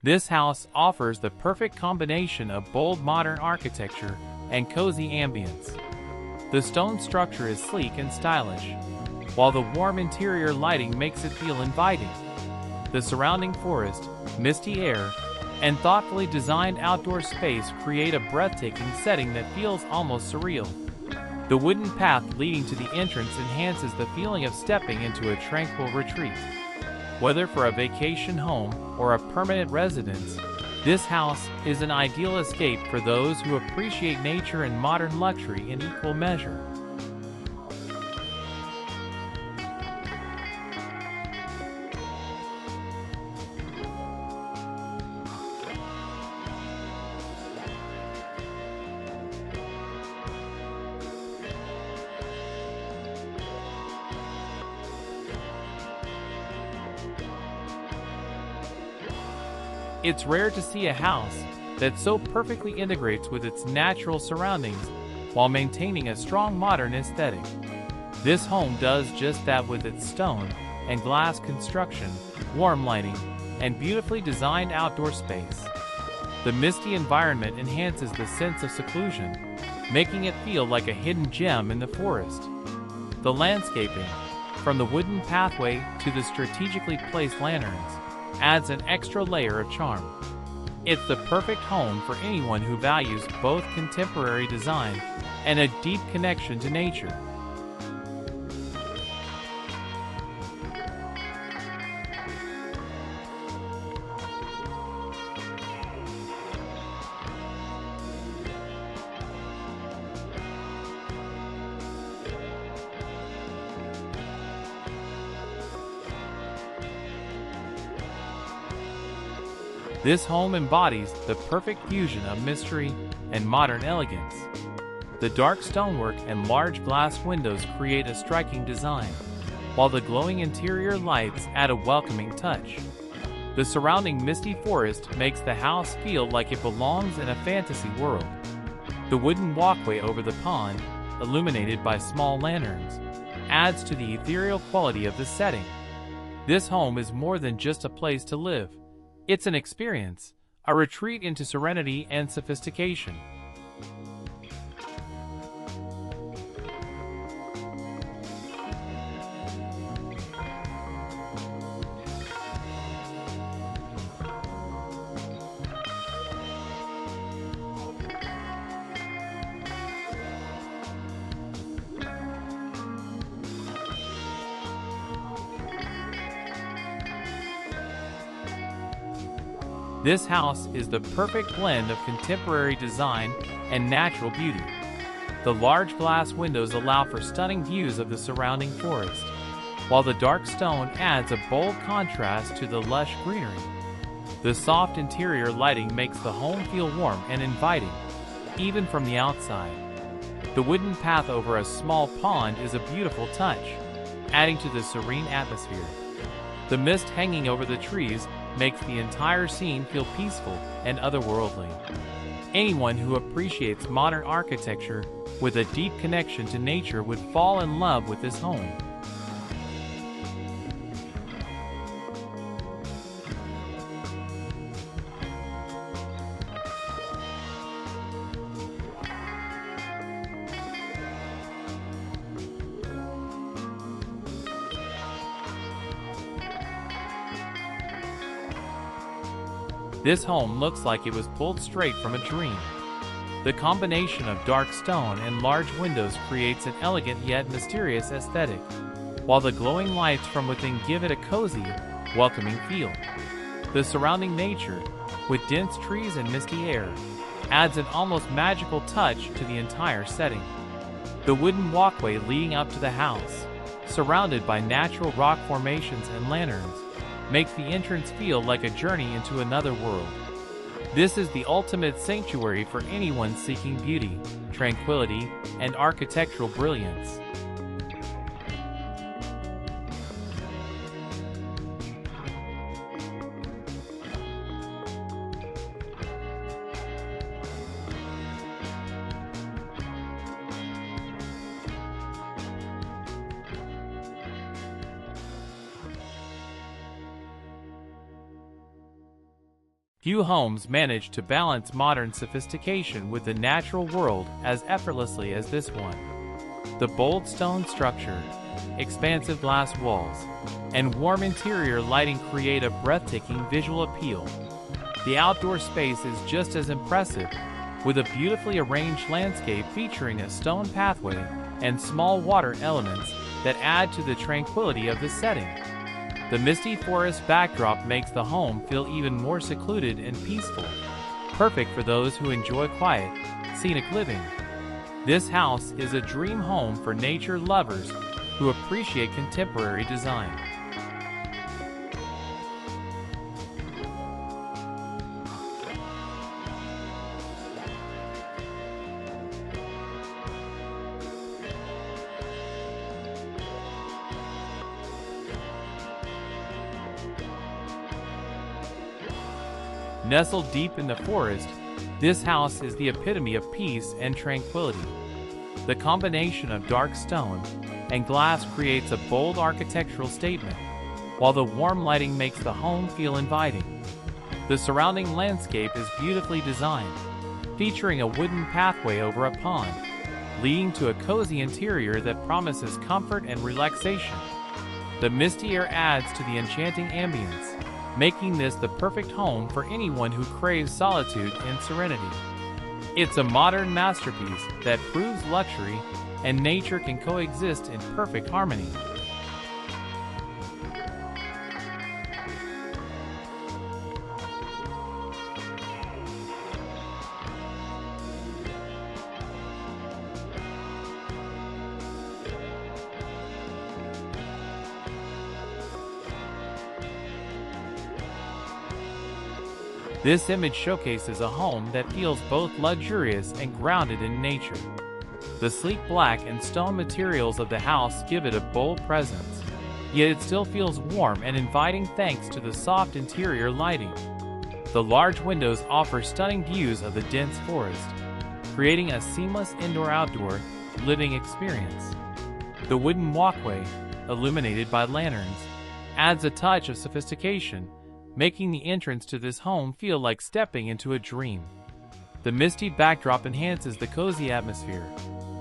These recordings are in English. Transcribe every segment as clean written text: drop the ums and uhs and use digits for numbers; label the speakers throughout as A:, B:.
A: This house offers the perfect combination of bold modern architecture and cozy ambience. The stone structure is sleek and stylish, while the warm interior lighting makes it feel inviting. The surrounding forest, misty air, and thoughtfully designed outdoor space create a breathtaking setting that feels almost surreal. The wooden path leading to the entrance enhances the feeling of stepping into a tranquil retreat. Whether for a vacation home or a permanent residence, this house is an ideal escape for those who appreciate nature and modern luxury in equal measure. It's rare to see a house that so perfectly integrates with its natural surroundings while maintaining a strong modern aesthetic. This home does just that with its stone and glass construction, warm lighting, and beautifully designed outdoor space. The misty environment enhances the sense of seclusion, making it feel like a hidden gem in the forest. The landscaping, from the wooden pathway to the strategically placed lanterns, adds an extra layer of charm. It's the perfect home for anyone who values both contemporary design and a deep connection to nature. This home embodies the perfect fusion of mystery and modern elegance. The dark stonework and large glass windows create a striking design, while the glowing interior lights add a welcoming touch. The surrounding misty forest makes the house feel like it belongs in a fantasy world. The wooden walkway over the pond, illuminated by small lanterns, adds to the ethereal quality of the setting. This home is more than just a place to live. It's an experience, a retreat into serenity and sophistication. This house is the perfect blend of contemporary design and natural beauty. The large glass windows allow for stunning views of the surrounding forest, while the dark stone adds a bold contrast to the lush greenery. The soft interior lighting makes the home feel warm and inviting, even from the outside. The wooden path over a small pond is a beautiful touch, adding to the serene atmosphere. The mist hanging over the trees makes the entire scene feel peaceful and otherworldly. Anyone who appreciates modern architecture with a deep connection to nature would fall in love with this home. This home looks like it was pulled straight from a dream. The combination of dark stone and large windows creates an elegant yet mysterious aesthetic, while the glowing lights from within give it a cozy, welcoming feel. The surrounding nature, with dense trees and misty air, adds an almost magical touch to the entire setting. The wooden walkway leading up to the house, surrounded by natural rock formations and lanterns, make the entrance feel like a journey into another world. This is the ultimate sanctuary for anyone seeking beauty, tranquility, and architectural brilliance. Few homes manage to balance modern sophistication with the natural world as effortlessly as this one. The bold stone structure, expansive glass walls, and warm interior lighting create a breathtaking visual appeal. The outdoor space is just as impressive, with a beautifully arranged landscape featuring a stone pathway and small water elements that add to the tranquility of the setting. The misty forest backdrop makes the home feel even more secluded and peaceful, perfect for those who enjoy quiet, scenic living. This house is a dream home for nature lovers who appreciate contemporary design. Nestled deep in the forest, this house is the epitome of peace and tranquility. The combination of dark stone and glass creates a bold architectural statement, while the warm lighting makes the home feel inviting. The surrounding landscape is beautifully designed, featuring a wooden pathway over a pond, leading to a cozy interior that promises comfort and relaxation. The misty air adds to the enchanting ambience, making this the perfect home for anyone who craves solitude and serenity. It's a modern masterpiece that proves luxury and nature can coexist in perfect harmony. This image showcases a home that feels both luxurious and grounded in nature. The sleek black and stone materials of the house give it a bold presence, yet it still feels warm and inviting thanks to the soft interior lighting. The large windows offer stunning views of the dense forest, creating a seamless indoor-outdoor living experience. The wooden walkway, illuminated by lanterns, adds a touch of sophistication, making the entrance to this home feel like stepping into a dream. The misty backdrop enhances the cozy atmosphere,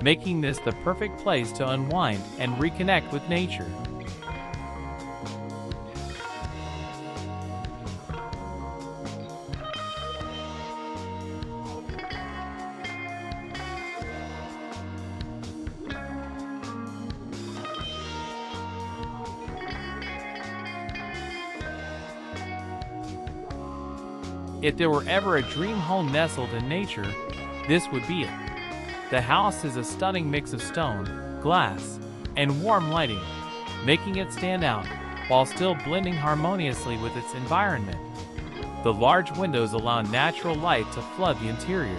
A: making this the perfect place to unwind and reconnect with nature. If there were ever a dream home nestled in nature, this would be it. The house is a stunning mix of stone, glass, and warm lighting, making it stand out while still blending harmoniously with its environment. The large windows allow natural light to flood the interior,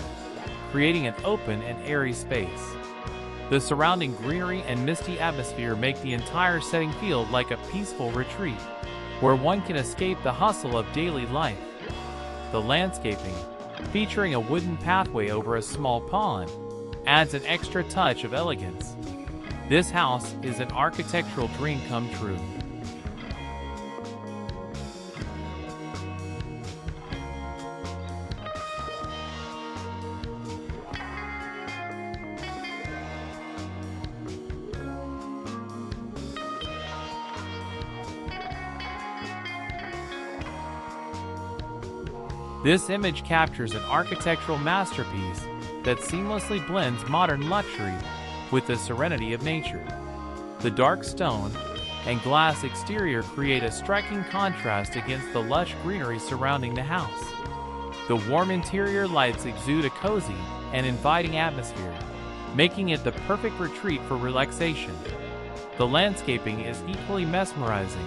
A: creating an open and airy space. The surrounding greenery and misty atmosphere make the entire setting feel like a peaceful retreat, where one can escape the hustle of daily life. The landscaping, featuring a wooden pathway over a small pond, adds an extra touch of elegance. This house is an architectural dream come true. This image captures an architectural masterpiece that seamlessly blends modern luxury with the serenity of nature. The dark stone and glass exterior create a striking contrast against the lush greenery surrounding the house. The warm interior lights exude a cozy and inviting atmosphere, making it the perfect retreat for relaxation. The landscaping is equally mesmerizing,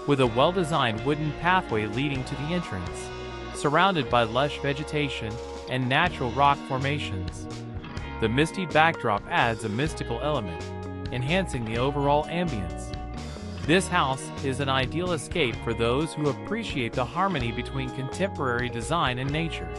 A: with a well-designed wooden pathway leading to the entrance, surrounded by lush vegetation and natural rock formations. The misty backdrop adds a mystical element, enhancing the overall ambience. This house is an ideal escape for those who appreciate the harmony between contemporary design and nature.